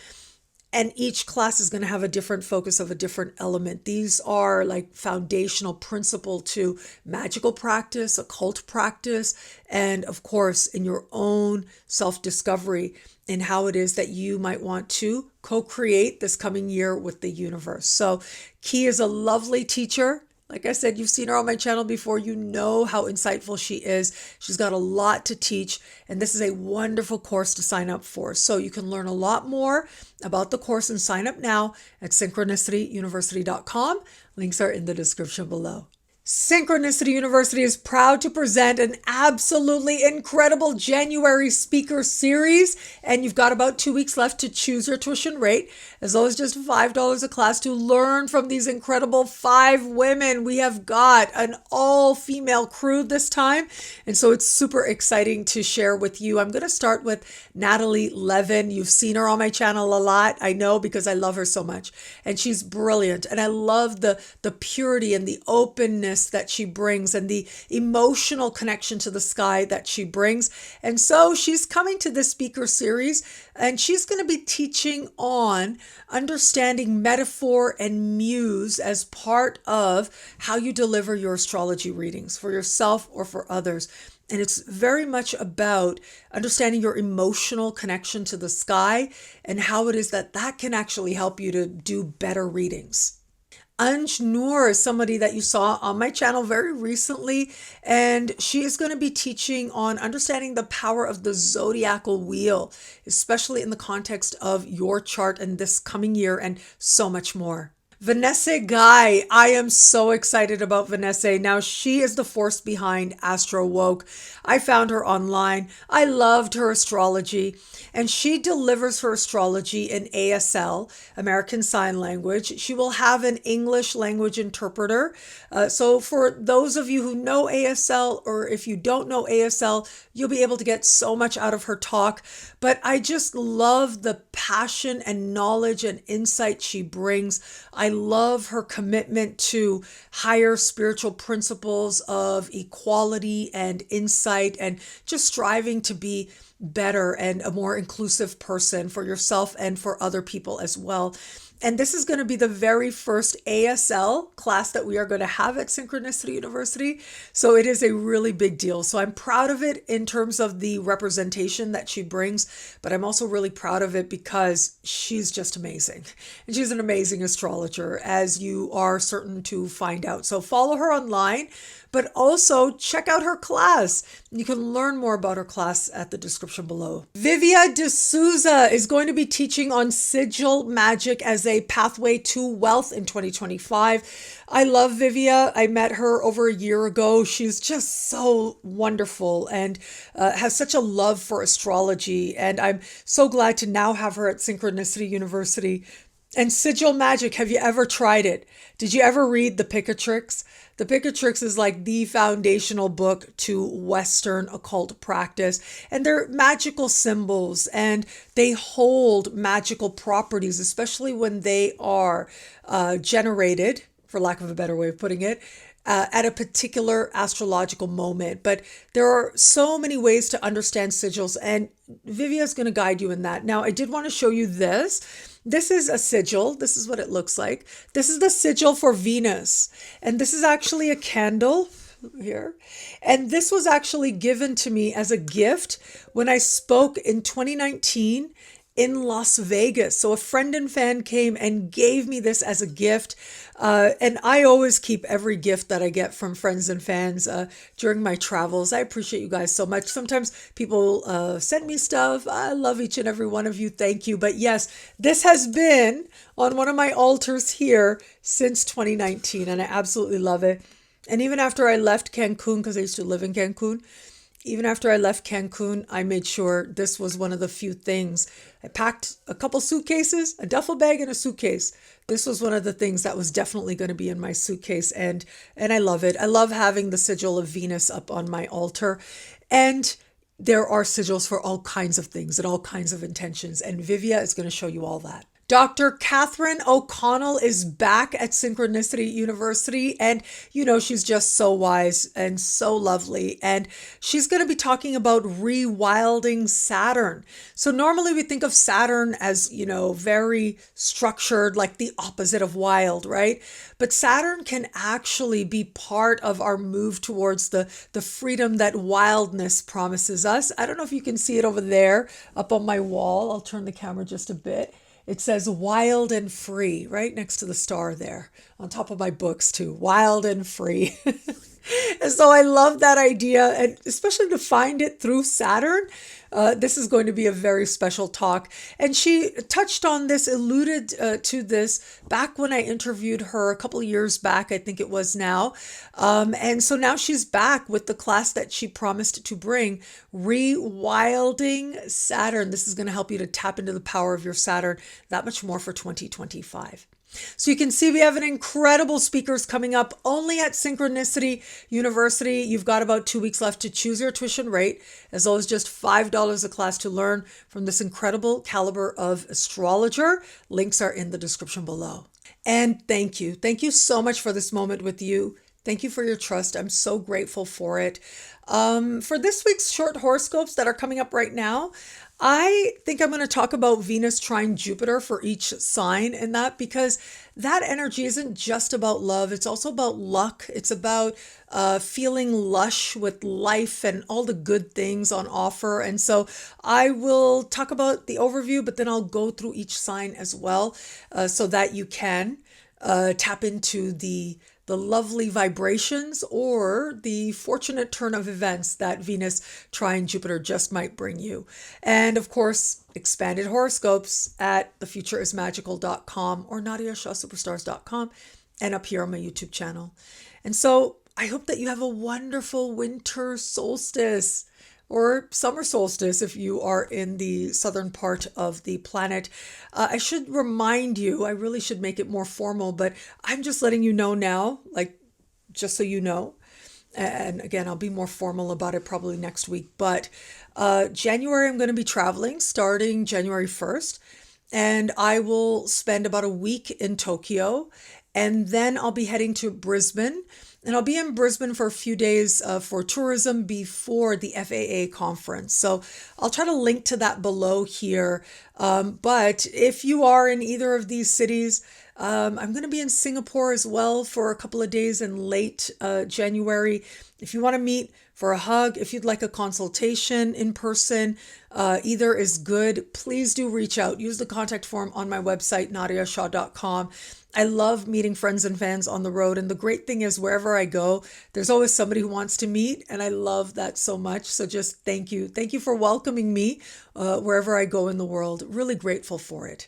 And each class is going to have a different focus of a different element. These are like foundational principle to magical practice, occult practice, and of course, in your own self-discovery in how it is that you might want to co-create this coming year with the universe. So Key is a lovely teacher. Like I said, you've seen her on my channel before. You know how insightful she is. She's got a lot to teach, and this is a wonderful course to sign up for. So you can learn a lot more about the course and sign up now at synchronicityuniversity.com. Links are in the description below. Synchronicity University is proud to present an absolutely incredible January speaker series, and you've got about 2 weeks left to choose your tuition rate, as low as just $5 a class, to learn from these incredible 5 women. We have got an all-female crew this time, and so it's super exciting to share with you. I'm going to start with Natalie Levin. You've seen her on my channel a lot, I know, because I love her so much, and she's brilliant, and I love the purity and the openness that she brings and the emotional connection to the sky that she brings. And so she's coming to this speaker series, and she's going to be teaching on understanding metaphor and muse as part of how you deliver your astrology readings for yourself or for others. And it's very much about understanding your emotional connection to the sky and how it is that that can actually help you to do better readings. Anj Noor is somebody that you saw on my channel very recently, and she is going to be teaching on understanding the power of the zodiacal wheel, especially in the context of your chart and this coming year, and so much more. Vanessa Guy, I am so excited about Vanessa. Now, she is the force behind Astro Woke. I found her online. I loved her astrology, and she delivers her astrology in ASL, American Sign Language. She will have an English language interpreter. So for those of you who know ASL, or if you don't know ASL, you'll be able to get so much out of her talk. But I just love the passion and knowledge and insight she brings. I love her commitment to higher spiritual principles of equality and insight, and just striving to be better and a more inclusive person for yourself and for other people as well. And this is going to be the very first ASL class that we are going to have at Synchronicity University. So it is a really big deal. So I'm proud of it in terms of the representation that she brings, but I'm also really proud of it because she's just amazing. And she's an amazing astrologer, as you are certain to find out. So follow her online, but also check out her class. You can learn more about her class at the description below. Vivia D'Souza is going to be teaching on sigil magic as a pathway to wealth in 2025. I love Vivia. I met her over a year ago. She's just so wonderful and has such a love for astrology. And I'm so glad to now have her at Synchronicity University. And sigil magic, have you ever tried it? Did you ever read The Picatrix? The Picatrix is like the foundational book to Western occult practice, and they're magical symbols, and they hold magical properties, especially when they are generated, for lack of a better way of putting it, at a particular astrological moment. But there are so many ways to understand sigils, and Vivia is going to guide you in that. Now, I did want to show you this. This is a sigil. This is what it looks like. This is the sigil for Venus. And this is actually a candle here. And this was actually given to me as a gift when I spoke in 2019 in Las Vegas. So a friend and fan came and gave me this as a gift. And I always keep every gift that I get from friends and fans during my travels. I appreciate you guys so much. Sometimes people send me stuff. I love each and every one of you. Thank you. But yes, this has been on one of my altars here since 2019, and I absolutely love it. And even after I left Cancun, because I used to live in Cancun, even after I left Cancun, I made sure this was one of the few things. I packed a couple suitcases, a duffel bag and a suitcase. This was one of the things that was definitely going to be in my suitcase. And I love it. I love having the sigil of Venus up on my altar. And there are sigils for all kinds of things and all kinds of intentions. And Vivia is going to show you all that. Dr. Catherine O'Connell is back at Synchronicity University, and she's just so wise and so lovely. And she's going to be talking about rewilding Saturn. So normally we think of Saturn as, very structured, like the opposite of wild, right? But Saturn can actually be part of our move towards the freedom that wildness promises us. I don't know if you can see it over there up on my wall. I'll turn the camera just a bit. It says wild and free right next to the star there, on top of my books too, wild and free. And so I love that idea, and especially to find it through Saturn. This is going to be a very special talk. And she touched on this, alluded to this back when I interviewed her a couple of years back, I think it was now. And so now she's back with the class that she promised to bring, Rewilding Saturn. This is going to help you to tap into the power of your Saturn that much more for 2025. So you can see we have an incredible speakers coming up only at Synchronicity University. You've got about 2 weeks left to choose your tuition rate, as well as just $5 a class to learn from this incredible caliber of astrologer. Links are in the description below. And thank you. Thank you so much for this moment with you. Thank you for your trust. I'm so grateful for it. For this week's short horoscopes that are coming up right now, I think I'm going to talk about Venus trine Jupiter for each sign in that, because that energy isn't just about love. It's also about luck. It's about feeling lush with life and all the good things on offer. And so I will talk about the overview, but then I'll go through each sign as well, so that you can tap into the lovely vibrations or the fortunate turn of events that Venus trine Jupiter just might bring you. And of course, expanded horoscopes at thefutureismagical.com or NadiyaShahSuperstars.com, and up here on my YouTube channel. And so I hope that you have a wonderful winter solstice, or summer solstice if you are in the southern part of the planet. I should remind you, I really should make it more formal, but I'm just letting you know now, like, just so you know. And again, I'll be more formal about it probably next week. But January, I'm going to be traveling starting January 1st. And I will spend about a week in Tokyo. And then I'll be heading to Brisbane. And I'll be in Brisbane for a few days for tourism before the FAA conference. So I'll try to link to that below here. But if you are in either of these cities, I'm going to be in Singapore as well for a couple of days in late January. If you want to meet for a hug, if you'd like a consultation in person, either is good. Please do reach out. Use the contact form on my website, NadiyaShah.com. I love meeting friends and fans on the road. And the great thing is, wherever I go, there's always somebody who wants to meet. And I love that so much. So just thank you. Thank you for welcoming me wherever I go in the world. Really grateful for it.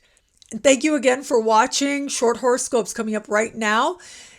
And thank you again for watching. Short horoscopes coming up right now.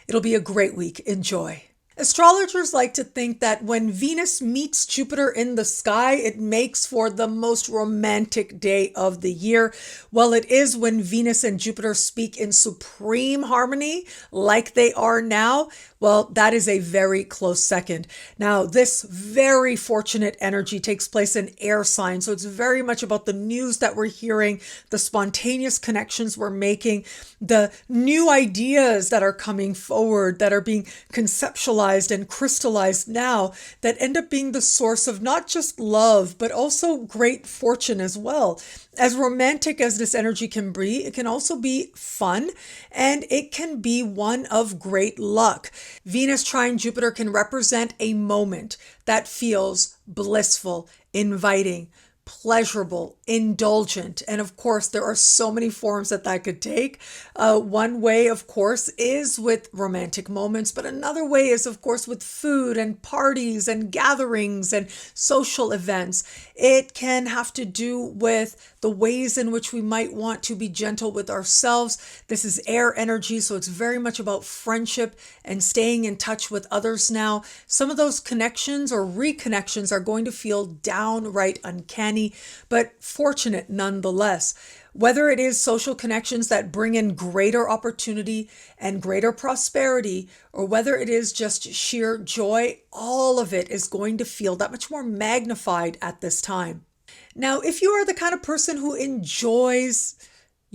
It'll be a great week. Enjoy. Astrologers like to think that when Venus meets Jupiter in the sky, it makes for the most romantic day of the year. Well, it is when Venus and Jupiter speak in supreme harmony, like they are now. Well, that is a very close second. Now, this very fortunate energy takes place in air signs. So it's very much about the news that we're hearing, the spontaneous connections we're making, the new ideas that are coming forward, that are being conceptualized and crystallized now, that end up being the source of not just love, but also great fortune as well. As romantic as this energy can be, it can also be fun, and it can be one of great luck. Venus trine Jupiter can represent a moment that feels blissful, inviting, pleasurable, indulgent. And of course, there are so many forms that could take. One way, of course, is with romantic moments, but another way is, of course, with food and parties and gatherings and social events. It can have to do with the ways in which we might want to be gentle with ourselves. This is air energy, so it's very much about friendship and staying in touch with others now. Some of those connections or reconnections are going to feel downright uncanny, but fortunate nonetheless. Whether it is social connections that bring in greater opportunity and greater prosperity, or whether it is just sheer joy, all of it is going to feel that much more magnified at this time. Now, if you are the kind of person who enjoys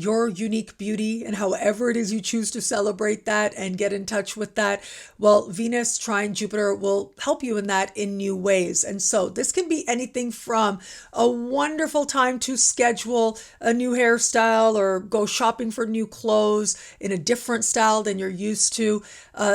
your unique beauty and however it is you choose to celebrate that and get in touch with that, well, Venus trine Jupiter will help you in that in new ways. And so this can be anything from a wonderful time to schedule a new hairstyle or go shopping for new clothes in a different style than you're used to.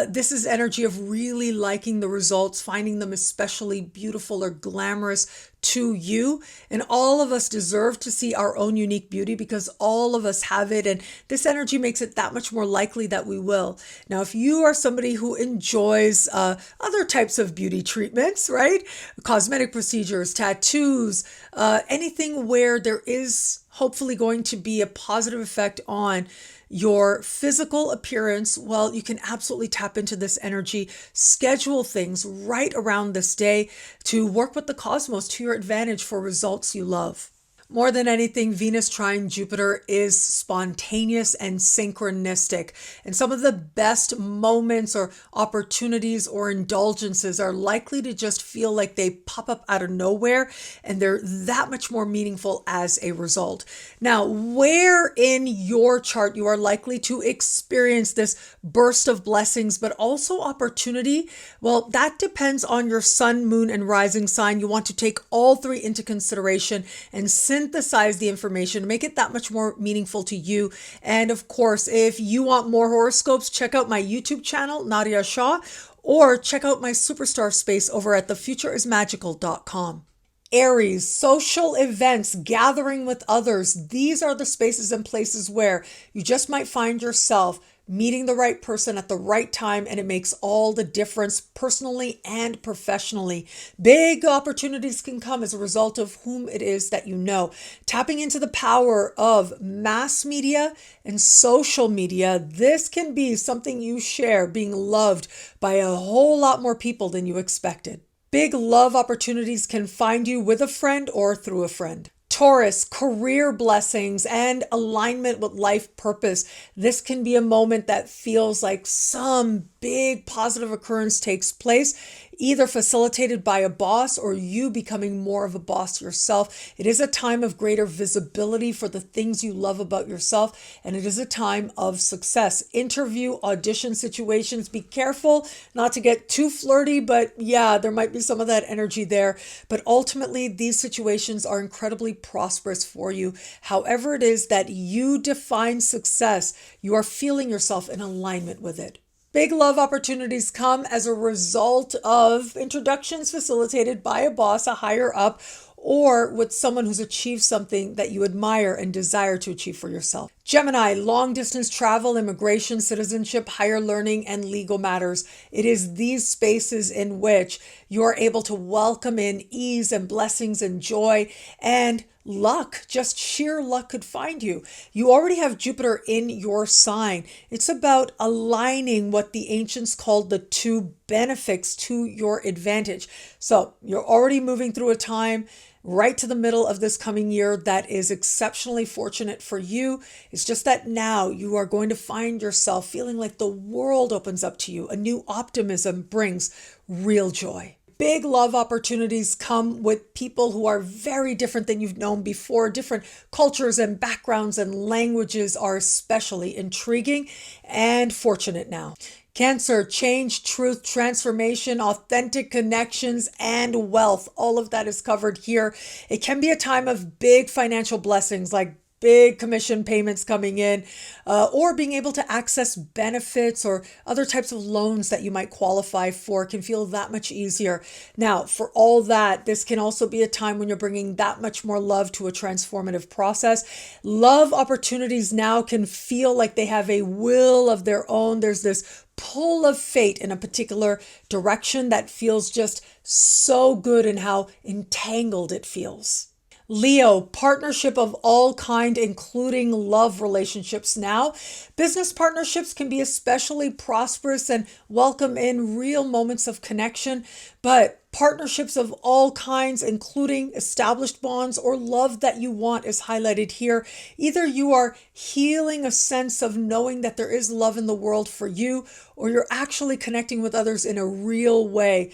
This is energy of really liking the results, finding them especially beautiful or glamorous to you. And all of us deserve to see our own unique beauty because all of us have it. And this energy makes it that much more likely that we will. Now, if you are somebody who enjoys other types of beauty treatments, right? Cosmetic procedures, tattoos, anything where there is hopefully going to be a positive effect on your physical appearance, well, you can absolutely tap into this energy, schedule things right around this day to work with the cosmos to your advantage for results you love. More than anything, Venus trine Jupiter is spontaneous and synchronistic. And some of the best moments or opportunities or indulgences are likely to just feel like they pop up out of nowhere, and they're that much more meaningful as a result. Now, where in your chart you are likely to experience this burst of blessings, but also opportunity, well, that depends on your sun, moon, and rising sign. You want to take all three into consideration and synthesize the information to make it that much more meaningful to you. And of course, if you want more horoscopes, check out my YouTube channel, Nadiya Shah, or check out my superstar space over at thefutureismagical.com. Aries, social events, gathering with others. These are the spaces and places where you just might find yourself meeting the right person at the right time, and it makes all the difference personally and professionally. Big opportunities can come as a result of whom it is that you know. Tapping into the power of mass media and social media, this can be something you share, being loved by a whole lot more people than you expected. Big love opportunities can find you with a friend or through a friend. Taurus, career blessings and alignment with life purpose. This can be a moment that feels like some big positive occurrence takes place, either facilitated by a boss or you becoming more of a boss yourself. It is a time of greater visibility for the things you love about yourself, and it is a time of success. Interview, audition situations, be careful not to get too flirty, but yeah, there might be some of that energy there. But ultimately, these situations are incredibly prosperous for you. However it is that you define success, you are feeling yourself in alignment with it. Big love opportunities come as a result of introductions facilitated by a boss, a higher up, or with someone who's achieved something that you admire and desire to achieve for yourself. Gemini, long distance travel, immigration, citizenship, higher learning, and legal matters. It is these spaces in which you are able to welcome in ease and blessings and joy and luck. Just sheer luck could find you. You already have Jupiter in your sign. It's about aligning what the ancients called the two benefics to your advantage. So you're already moving through a time right to the middle of this coming year that is exceptionally fortunate for you. It's just that now you are going to find yourself feeling like the world opens up to you. A new optimism brings real joy. Big love opportunities come with people who are very different than you've known before. Different cultures and backgrounds and languages are especially intriguing and fortunate now. Cancer, change, truth, transformation, authentic connections, and wealth. All of that is covered here. It can be a time of big financial blessings like big commission payments coming in, or being able to access benefits or other types of loans that you might qualify for can feel that much easier. Now, for all that, this can also be a time when you're bringing that much more love to a transformative process. Love opportunities now can feel like they have a will of their own. There's this pull of fate in a particular direction that feels just so good in how entangled it feels. Leo, partnership of all kind, including love relationships now. Business partnerships can be especially prosperous and welcome in real moments of connection, but partnerships of all kinds, including established bonds or love that you want, is highlighted here. Either you are healing a sense of knowing that there is love in the world for you, or you're actually connecting with others in a real way.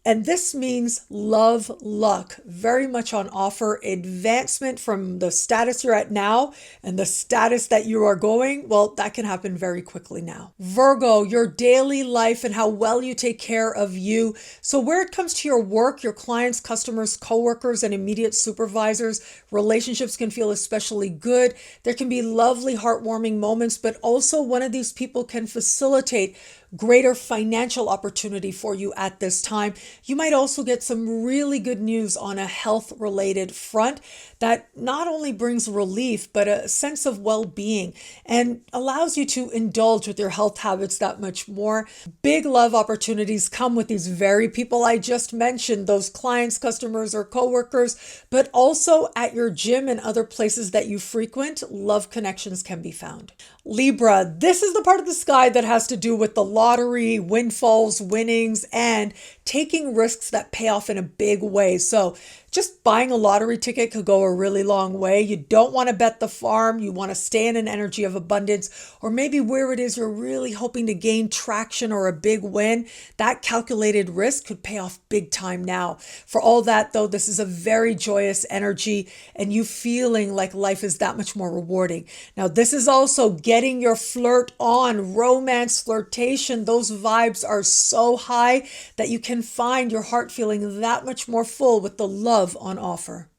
And this means love, luck, very much on offer, advancement from the status you're at now and the status that you are going. Well, that can happen very quickly now. Virgo, your daily life and how well you take care of you. So where it comes to your work, your clients, customers, coworkers, and immediate supervisors, relationships can feel especially good. There can be lovely, heartwarming moments, but also one of these people can facilitate greater financial opportunity for you at this time. You might also get some really good news on a health-related front that not only brings relief, but a sense of well-being and allows you to indulge with your health habits that much more. Big love opportunities come with these very people I just mentioned, those clients, customers, or coworkers, but also at your gym and other places that you frequent, love connections can be found. Libra, this is the part of the sky that has to do with the lottery, windfalls, winnings, and taking risks that pay off in a big way. So just buying a lottery ticket could go a really long way. You don't want to bet the farm. You want to stay in an energy of abundance, or maybe where it is you're really hoping to gain traction or a big win. That calculated risk could pay off big time now. For all that though, this is a very joyous energy and you feeling like life is that much more rewarding. Now, this is also getting your flirt on, romance, flirtation. Those vibes are so high that you can find your heart feeling that much more full with the love on offer.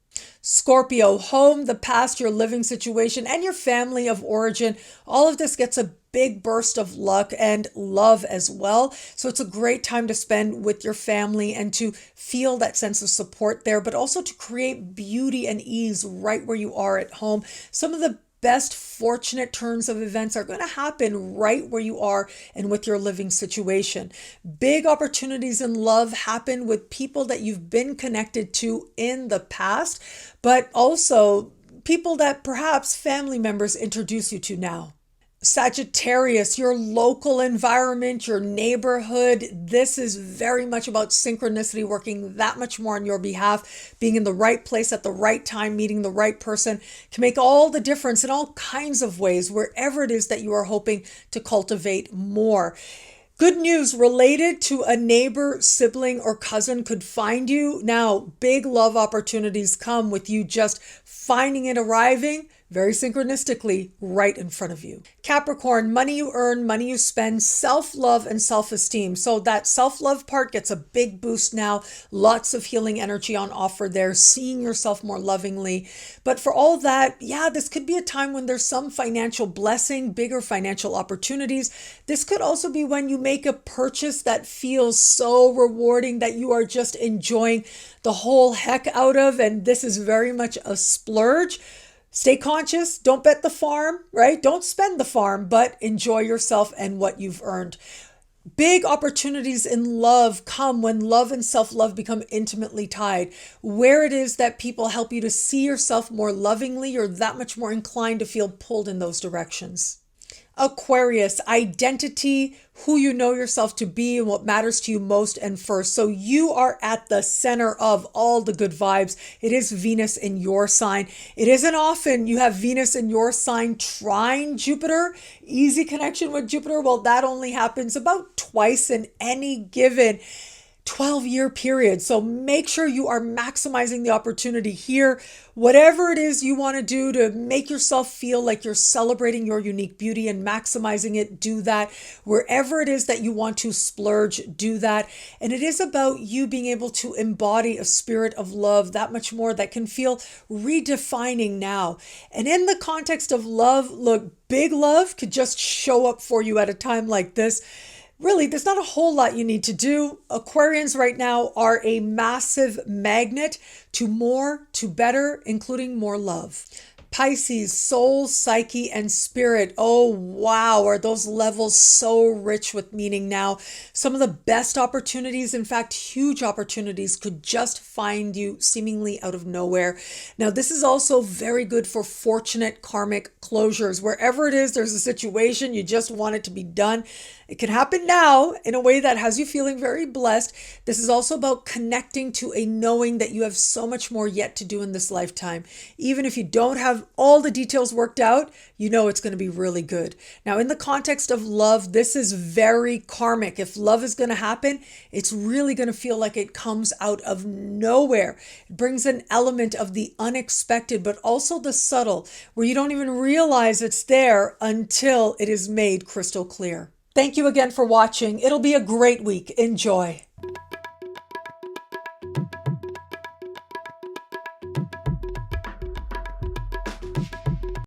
Scorpio, home, the past, your living situation, and your family of origin. All of this gets a big burst of luck and love as well. So it's a great time to spend with your family and to feel that sense of support there, but also to create beauty and ease right where you are at home. Some of the best fortunate turns of events are going to happen right where you are and with your living situation. Big opportunities in love happen with people that you've been connected to in the past, but also people that perhaps family members introduce you to now. Sagittarius, your local environment, your neighborhood. This is very much about synchronicity working that much more on your behalf. Being in the right place at the right time, meeting the right person can make all the difference in all kinds of ways, wherever it is that you are hoping to cultivate more. Good news related to a neighbor, sibling, or cousin could find you. Now, big love opportunities come with you just finding it arriving very synchronistically right in front of you. Capricorn, money you earn, money you spend, self-love and self-esteem. So that self-love part gets a big boost now. Lots of healing energy on offer there, seeing yourself more lovingly. But for all that, yeah, this could be a time when there's some financial blessing, bigger financial opportunities. This could also be when you make a purchase that feels so rewarding that you are just enjoying the whole heck out of, and this is very much a splurge. Stay conscious, don't bet the farm, right? Don't spend the farm, but enjoy yourself and what you've earned. Big opportunities in love come when love and self-love become intimately tied. Where it is that people help you to see yourself more lovingly, you're that much more inclined to feel pulled in those directions. Aquarius, identity, who you know yourself to be and what matters to you most and first. So you are at the center of all the good vibes. It is Venus in your sign. It isn't often you have Venus in your sign trine Jupiter, easy connection with Jupiter. Well, that only happens about twice in any given 12-year period. So make sure you are maximizing the opportunity here. Whatever it is you want to do to make yourself feel like you're celebrating your unique beauty and maximizing it, do that. Wherever it is that you want to splurge, do that. And it is about you being able to embody a spirit of love that much more that can feel redefining now. And in the context of love, look, big love could just show up for you at a time like this. Really, there's not a whole lot you need to do. Aquarians right now are a massive magnet to more, to better, including more love. Pisces, soul, psyche, and spirit. Oh, wow. Are those levels so rich with meaning now? Some of the best opportunities, in fact, huge opportunities could just find you seemingly out of nowhere. Now, this is also very good for fortunate karmic closures. Wherever it is, there's a situation, you just want it to be done. It can happen now in a way that has you feeling very blessed. This is also about connecting to a knowing that you have so so much more yet to do in this lifetime. Even if you don't have all the details worked out, you know it's going to be really good. Now, in the context of love, this is very karmic. If love is going to happen, it's really going to feel like it comes out of nowhere. It brings an element of the unexpected, but also the subtle, where you don't even realize it's there until it is made crystal clear. Thank you again for watching. It'll be a great week. Enjoy.